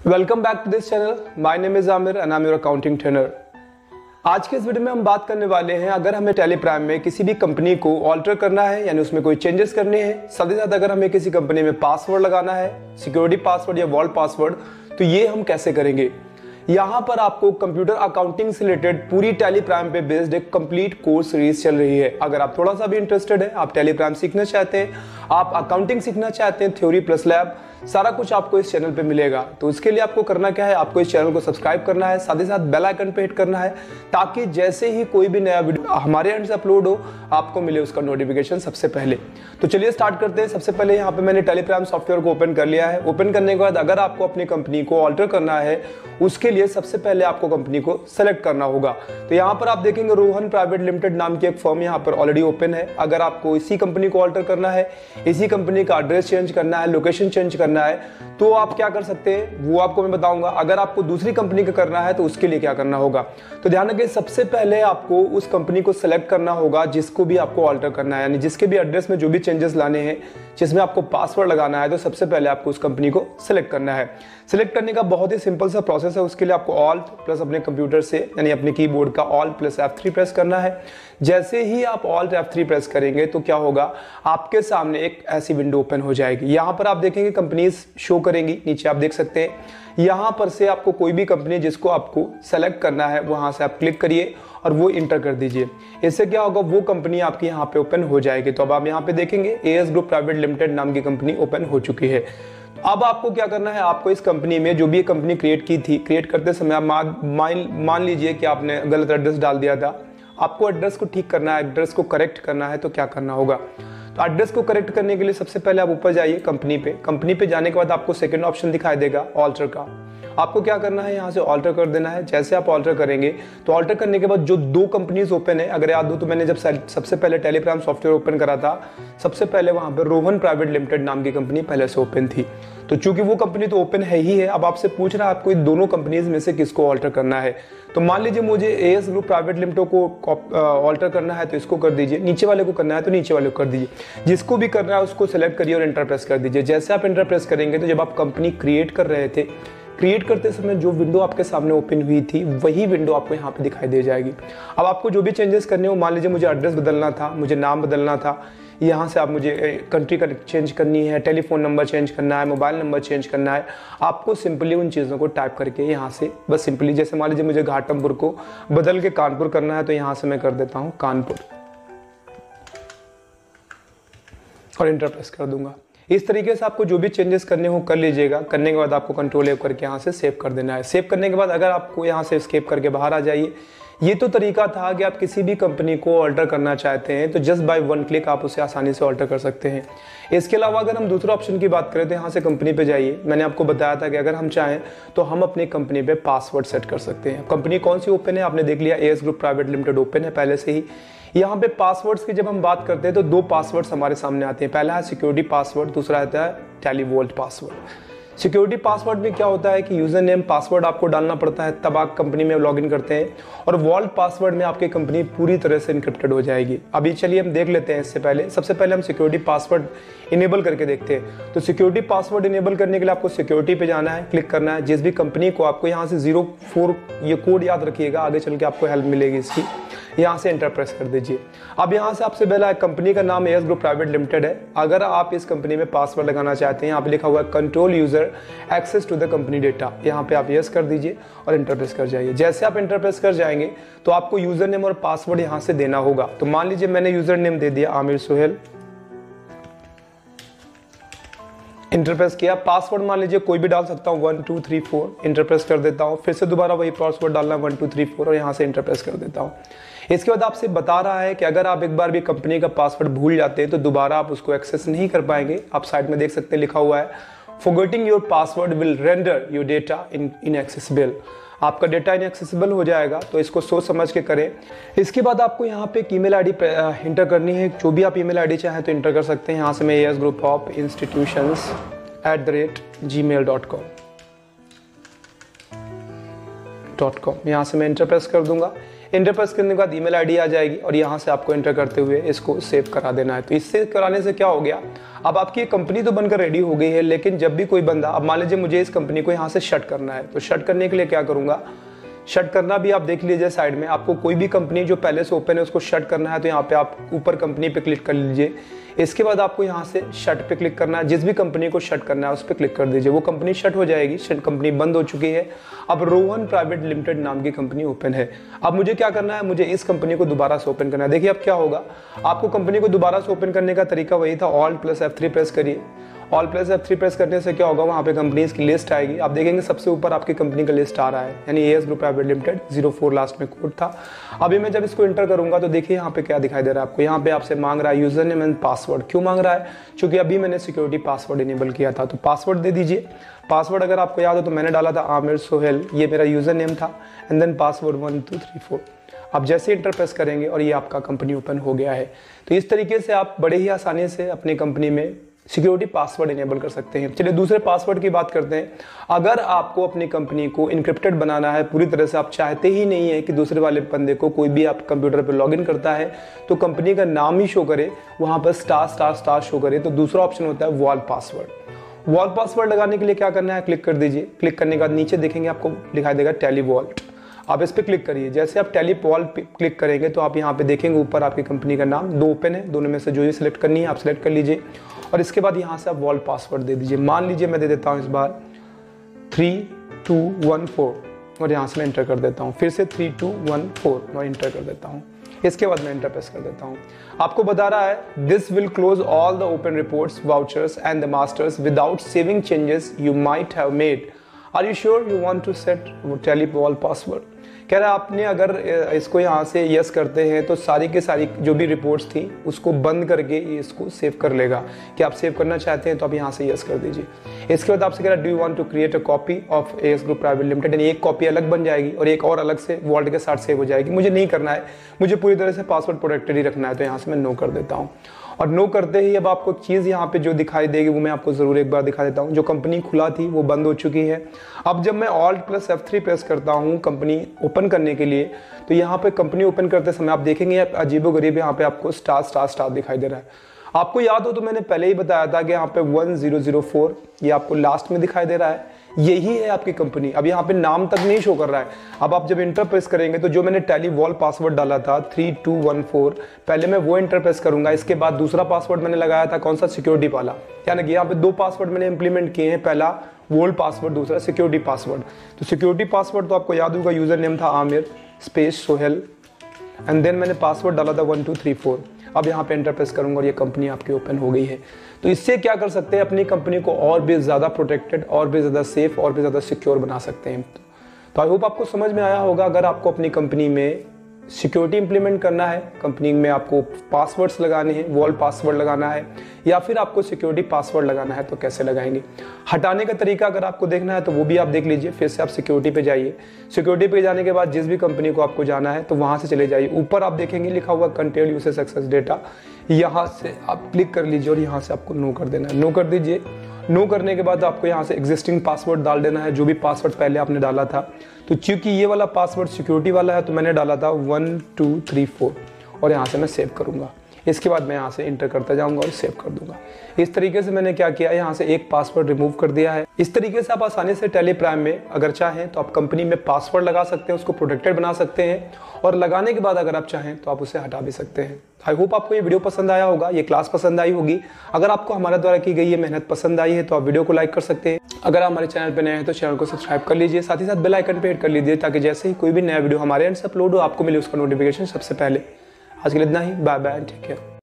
Welcome back to this channel. My name is Aamir and I am your accounting trainer. आज के इस video में हम बात करने वाले हैं, अगर हमें टैली प्राइम में किसी भी कंपनी को ऑल्टर करना है यानी उसमें कोई चेंजेस करने हैं, साथ ही साथ अगर हमें किसी कंपनी में पासवर्ड लगाना है, सिक्योरिटी पासवर्ड या वॉल्ट पासवर्ड, तो ये हम कैसे करेंगे। यहाँ पर आपको कंप्यूटर अकाउंटिंग से रिलेटेड पूरी टैली प्राइम पे बेस्ड एक कंप्लीट कोर्स सीरीज चल रही है। अगर आप थोड़ा सा भी इंटरेस्टेड है, आप टैली प्राइम सीखना चाहते हैं, आप अकाउंटिंग सीखना चाहते हैं, थ्योरी प्लस लैब, सारा कुछ आपको इस चैनल पे मिलेगा। तो उसके लिए आपको करना क्या है, आपको इस चैनल को सब्सक्राइब करना है, साथ ही साथ बेल आइकन पे हिट करना है, ताकि जैसे ही कोई भी नया वीडियो हमारे एंड से अपलोड हो, आपको मिले उसका नोटिफिकेशन सबसे पहले। तो चलिए स्टार्ट करते हैं। सबसे पहले यहाँ पे मैंने टैली प्राइम सॉफ्टवेयर को ओपन कर लिया है। ओपन करने के बाद अगर आपको अपनी कंपनी को ऑल्टर करना है, उसके लिए सबसे पहले आपको कंपनी को सेलेक्ट करना होगा। तो यहाँ पर आप देखेंगे रोहन प्राइवेट लिमिटेड नाम की एक फर्म यहाँ पर ऑलरेडी ओपन है। अगर आपको इसी कंपनी को ऑल्टर करना है, इसी कंपनी का एड्रेस चेंज करना है, लोकेशन चेंज करना है, तो आप क्या कर सकते हैं वो आपको मैं बताऊंगा। अगर आपको दूसरी कंपनी का करना है तो उसके लिए क्या करना होगा, तो ध्यान रखिए सबसे पहले आपको उस कंपनी को सेलेक्ट करना होगा जिसको भी आपको ऑल्टर करना है, यानी जिसके भी एड्रेस में जो भी चेंजेस लाने हैं, जिसमें आपको पासवर्ड लगाना है, तो सबसे पहले आपको उस कंपनी को सिलेक्ट करना है। सिलेक्ट करने का बहुत ही सिंपल सा प्रोसेस है। उसके लिए आपको ऑल्ट प्लस अपने कंप्यूटर से यानी अपने कीबोर्ड का ऑल्ट प्लस F3 प्रेस करना है। जैसे ही आप ऑल्ट F3 प्रेस करेंगे तो क्या होगा, आपके सामने एक ऐसी विंडो ओपन हो जाएगी। यहाँ पर आप देखेंगे कंपनीज शो करेंगी, नीचे आप देख सकते हैं। यहाँ पर से आपको कोई भी कंपनी जिसको आपको सेलेक्ट करना है वहां से आप क्लिक करिए और वो इंटर कर दीजिए। इससे क्या होगा, वो कंपनी आपकी यहाँ पे ओपन हो जाएगी। तो अब आप यहाँ पे देखेंगे AS ग्रुप प्राइवेट लिमिटेड नाम की कंपनी ओपन हो चुकी है। अब आपको क्या करना है, आपको इस कंपनी में जो भी कंपनी क्रिएट की थी, क्रिएट करते समय आप मान लीजिए कि आपने गलत एड्रेस डाल दिया था, आपको एड्रेस को ठीक करना है, एड्रेस को करेक्ट करना है। तो क्या करना होगा, तो एड्रेस को करेक्ट करने के लिए सबसे पहले आप ऊपर जाइए कंपनी पे। कंपनी पे जाने के बाद आपको सेकंड ऑप्शन दिखाई देगा ऑल्टर का। आपको क्या करना है, यहाँ से ऑल्टर कर देना है। जैसे आप ऑल्टर करेंगे तो ऑल्टर करने के बाद जो दो कंपनीज ओपन है, अगर याद हो तो मैंने जब सबसे पहले टैली प्राइम सॉफ्टवेयर ओपन करा था, सबसे पहले वहां पर रोहन प्राइवेट लिमिटेड नाम की कंपनी पहले से ओपन थी। तो चूंकि वो कंपनी तो ओपन है ही है, अब आपसे पूछ रहा है आपको इन दोनों कंपनीज में से किसको ऑल्टर करना है। तो मान लीजिए मुझे AS ग्रुप प्राइवेट लिमिटेड को ऑल्टर करना है तो इसको कर दीजिए, नीचे वाले को करना है तो नीचे वाले को कर दीजिए। जिसको भी करना है उसको सेलेक्ट करिए और एंटर प्रेस कर दीजिए। जैसे आप एंटर प्रेस करेंगे तो जब आप कंपनी क्रिएट कर रहे थे, क्रिएट करते समय जो विंडो आपके सामने ओपन हुई थी वही विंडो आपको यहाँ पे दिखाई दे जाएगी। अब आपको जो भी चेंजेस करने हो, मान लीजिए मुझे एड्रेस बदलना था, मुझे नाम बदलना था, यहाँ से आप मुझे कंट्री का चेंज करनी है, टेलीफोन नंबर चेंज करना है, मोबाइल नंबर चेंज करना है, आपको सिंपली उन चीज़ों को टाइप करके यहाँ से बस सिंपली, जैसे मान लीजिए मुझे घाटमपुर को बदल के कानपुर करना है, तो यहाँ से मैं कर देता हूँ कानपुर और इंटर प्रेस कर दूंगा। इस तरीके से आपको जो भी चेंजेस करने हो कर लीजिएगा। करने के बाद आपको कंट्रोल F करके यहाँ से सेव कर देना है। सेव करने के बाद अगर आपको यहाँ से एस्केप करके बाहर आ जाइए। ये तो तरीका था कि आप किसी भी कंपनी को ऑल्टर करना चाहते हैं तो जस्ट बाय वन क्लिक आप उसे आसानी से ऑल्टर कर सकते हैं। इसके अलावा अगर हम दूसरा ऑप्शन की बात करें तो यहाँ से कंपनी पे जाइए। मैंने आपको बताया था कि अगर हम चाहें तो हम अपनी कंपनी पे पासवर्ड सेट कर सकते हैं। कंपनी कौन सी ओपन है, आपने देख लिया AS group private limited open है पहले से ही। यहाँ पे पासवर्ड्स की जब हम बात करते हैं तो दो पासवर्ड्स हमारे सामने आते हैं। पहला है सिक्योरिटी पासवर्ड, दूसरा आता है Tally vault password. Security password में क्या होता है कि यूजर नेम पासवर्ड आपको डालना पड़ता है, तब आप कंपनी में लॉगिन करते हैं, और वॉल्ट पासवर्ड में आपकी कंपनी पूरी तरह से इनक्रिप्टेड हो जाएगी। अभी चलिए हम देख लेते हैं। इससे पहले सबसे पहले हम सिक्योरिटी पासवर्ड इनेबल करके देखते हैं। तो सिक्योरिटी पासवर्ड इनेबल करने के लिए आपको सिक्योरिटी पे जाना है, क्लिक करना है। जिस भी कंपनी को आपको यहाँ से 04 ये कोड याद रखिएगा, आगे चल के आपको हेल्प मिलेगी इसकी। यहाँ से एंटर प्रेस कर दीजिए। अब यहाँ से आपसे पहला कंपनी का नाम AS ग्रुप प्राइवेट लिमिटेड है। अगर आप इस कंपनी में पासवर्ड लगाना चाहते हैं, यहाँ पे लिखा हुआ है control user access to the company data, यहाँ पे आप यस कर दीजिए और एंटर प्रेस कर जाइए। जैसे आप एंटर प्रेस कर जाएंगे तो आपको यूजर नेम और पासवर्ड यहाँ से देना होगा। तो मान लीजिए मैंने यूजर नेम दे दिया आमिर सोहेल, इंटर प्रेस किया। पासवर्ड मान लीजिए कोई भी डाल सकता हूँ 1 2 3 4, इंटर प्रेस कर देता हूँ। फिर से दोबारा वही पासवर्ड डालना 1 2 3 4 और यहाँ से इंटर प्रेस कर देता हूँ। इसके बाद आपसे बता रहा है कि अगर आप एक बार भी कंपनी का पासवर्ड भूल जाते हैं तो दोबारा आप उसको एक्सेस नहीं कर पाएंगे। आप साइड में देख सकते हैं लिखा हुआ है forgetting your password will render your data inaccessible. आपका डेटा इनएक्सेसिबल हो जाएगा, तो इसको सोच समझ के करें। इसके बाद आपको यहाँ पे एक ईमेल आईडी इंटर करनी है। जो भी आप ईमेल आईडी चाहें तो इंटर कर सकते हैं। यहाँ से मैं AS group of institutions @gmail.com यहाँ से मैं इंटर प्रेस कर दूंगा। इंटर प्रेस करने के बाद ईमेल आईडी आ जाएगी और यहाँ से आपको एंटर करते हुए इसको सेव करा देना है। तो इससे कराने से क्या हो गया, अब आपकी कंपनी तो बनकर रेडी हो गई है, लेकिन जब भी कोई बंदा, अब मान लीजिए मुझे इस कंपनी को यहाँ से शट करना है, तो शट करने के लिए क्या करूँगा, शट करना भी आप देख लीजिए साइड में, आपको कोई भी कंपनी जो पहले से ओपन है उसको शट करना है तो यहाँ पे आप ऊपर कंपनी पे क्लिक कर लीजिए। इसके बाद आपको यहाँ से शट पे क्लिक करना है, जिस भी कंपनी को शट करना है उस पर क्लिक कर दीजिए, वो कंपनी शट हो जाएगी। शट कंपनी बंद हो चुकी है। अब रोहन प्राइवेट लिमिटेड नाम की कंपनी ओपन है। अब मुझे क्या करना है, मुझे इस कंपनी को दोबारा से ओपन करना है। देखिए अब क्या होगा, आपको कंपनी को दोबारा से ओपन करने का तरीका वही था, Alt+F3 प्रेस करिए। Alt+F3 प्रेस करने से क्या होगा, वहाँ पे कंपनीज की लिस्ट आएगी। आप देखेंगे सबसे ऊपर आपकी कंपनी का लिस्ट आ रहा है, यानी as group private limited, 04 last में कोड था। अभी मैं जब इसको इंटर करूंगा तो देखिए यहाँ पे क्या दिखाई दे रहा है आपको, यहाँ पे आपसे मांग रहा है यूजर नेम एंड पासवर्ड। क्यों मांग रहा है, क्योंकि अभी मैंने सिक्योरिटी पासवर्ड इनेबल किया था, तो पासवर्ड दे दीजिए। पासवर्ड अगर आपको याद हो तो मैंने डाला था आमिर सोहेल, ये मेरा यूजर नेम था, एंड देन पासवर्ड 1 2 3 4। आप जैसे इंटर प्रेस करेंगे और ये आपका कंपनी ओपन हो गया है। तो इस तरीके से आप बड़े ही आसानी से अपनी कंपनी में सिक्योरिटी पासवर्ड इनेबल कर सकते हैं। चलिए दूसरे पासवर्ड की बात करते हैं। अगर आपको अपनी कंपनी को इनक्रिप्टेड बनाना है पूरी तरह से, आप चाहते ही नहीं है कि दूसरे वाले बंदे को, कोई भी आप कंप्यूटर पर लॉगिन करता है तो कंपनी का नाम ही शो करे, वहां पर *** शो करे, तो दूसरा ऑप्शन होता है वॉल पासवर्ड। वॉल पासवर्ड लगाने के लिए क्या करना है, क्लिक कर दीजिए। क्लिक करने के बाद नीचे देखेंगे आपको दिखाई देगा टैली वॉल्ट, आप इस पर क्लिक करिए। जैसे आप टैली वॉल्ट पे क्लिक करेंगे तो आप यहाँ पे देखेंगे ऊपर आपकी कंपनी का नाम, 2 ओपन है, दोनों में से जो ये सिलेक्ट करनी है आप सिलेक्ट कर लीजिए और इसके बाद यहाँ से आप वॉल पासवर्ड दे दीजिए। मान लीजिए मैं दे देता हूँ इस बार 3214 और यहाँ से मैं एंटर कर देता हूँ, फिर से 3214 और एंटर कर देता हूँ। इसके बाद मैं एंटर प्रेस कर देता हूँ। आपको बता रहा है this will close all the open reports, vouchers and the masters without saving changes you might have made. Are you sure you want to set Tally vault password. कह रहा है आपने अगर इसको यहाँ से यस करते हैं तो सारी के सारी जो भी रिपोर्ट्स थी उसको बंद करके इसको सेव कर लेगा। कि आप सेव करना चाहते हैं तो आप यहाँ से यस कर दीजिए। इसके बाद आपसे कह रहा है do you want to create a copy of AS group private limited, यानी एक कॉपी अलग बन जाएगी और एक और अलग से वॉल्ट के साथ सेव हो जाएगी। मुझे नहीं करना है, मुझे पूरी तरह से पासवर्ड प्रोटेक्टेड ही रखना है, तो यहाँ से मैं नो कर देता हूँ। और नो करते ही अब आपको चीज़ यहाँ पे जो दिखाई देगी वो मैं आपको ज़रूर एक बार दिखा देता हूँ। जो कंपनी खुला थी वो बंद हो चुकी है। अब जब मैं Alt+F3 प्रेस करता हूँ कंपनी ओपन करने के लिए, तो यहाँ पे कंपनी ओपन करते समय आप देखेंगे अजीबोगरीब यहाँ पे आपको *** दिखाई दे रहा है। आपको याद हो तो मैंने पहले ही बताया था कि यहाँ पे 1004 ये आपको लास्ट में दिखाई दे रहा है, यही है आपकी कंपनी। अब यहाँ पे नाम तक नहीं शो कर रहा है। अब आप जब इंटर प्रेस करेंगे तो जो मैंने टैली वॉल पासवर्ड डाला था 3214, पहले मैं वो इंटर प्रेस करूंगा। इसके बाद दूसरा पासवर्ड मैंने लगाया था कौन सा, सिक्योरिटी वाला, यानी कि यहाँ पे 2 पासवर्ड मैंने इंप्लीमेंट किए हैं, पहला वोल्ड पासवर्ड, दूसरा सिक्योरिटी पासवर्ड। तो सिक्योरिटी पासवर्ड तो आपको याद होगा, यूजर नेम था आमिर सोहेल, एंड देन मैंने पासवर्ड डाला था 1 2 3 4। अब यहाँ पे एंटर प्रेस करूंगा और ये कंपनी आपकी ओपन हो गई है। तो इससे क्या कर सकते हैं, अपनी कंपनी को और भी ज़्यादा प्रोटेक्टेड, और भी ज़्यादा सेफ, और भी ज़्यादा सिक्योर बना सकते हैं। तो आई होप आपको समझ में आया होगा। अगर आपको अपनी कंपनी में सिक्योरिटी इंप्लीमेंट करना है, कंपनी में आपको पासवर्ड्स लगाने हैं, वॉल पासवर्ड लगाना है, या फिर आपको सिक्योरिटी पासवर्ड लगाना है, तो कैसे लगाएंगे। हटाने का तरीका अगर आपको देखना है तो वो भी आप देख लीजिए। फिर से आप सिक्योरिटी पे जाइए। सिक्योरिटी पे जाने के बाद जिस भी कंपनी को आपको जाना है तो वहाँ से चले जाइए। ऊपर आप देखेंगे लिखा हुआ कंटेंट यूसेज सक्सेस डेटा, यहाँ से आप क्लिक कर लीजिए और यहाँ से आपको नो कर देना है। नो कर दीजिए। नो करने के बाद आपको यहाँ से एग्जिस्टिंग पासवर्ड डाल देना है, जो भी पासवर्ड पहले आपने डाला था। तो चूंकि ये वाला पासवर्ड सिक्योरिटी वाला है तो मैंने डाला था 1 2 3 4 और यहाँ से मैं सेव करूँगा। इसके बाद मैं यहाँ से इंटर करता जाऊँगा और सेव कर दूंगा। इस तरीके से मैंने क्या किया है, यहाँ से एक पासवर्ड रिमूव कर दिया है। इस तरीके से आप आसानी से टैली प्राइम में अगर चाहें तो आप कंपनी में पासवर्ड लगा सकते हैं, उसको प्रोटेक्टेड बना सकते हैं, और लगाने के बाद अगर आप चाहें तो आप उसे हटा भी सकते हैं। आई होप आपको ये वीडियो पसंद आया होगा, ये क्लास पसंद आई होगी। अगर आपको हमारे द्वारा की गई ये मेहनत पसंद आई है तो आप वीडियो को लाइक कर सकते हैं। अगर आप हमारे चैनल पर नए हैं तो चैनल को सब्सक्राइब कर लीजिए, साथ ही साथ बेल आइकन पे हिट कर लीजिए, ताकि जैसे ही कोई भी नया वीडियो हमारे एंड से अपलोड हो आपको मिले उसका नोटिफिकेशन सबसे पहले। आज के लिए इतना ही, बाय बाय, टेक केयर।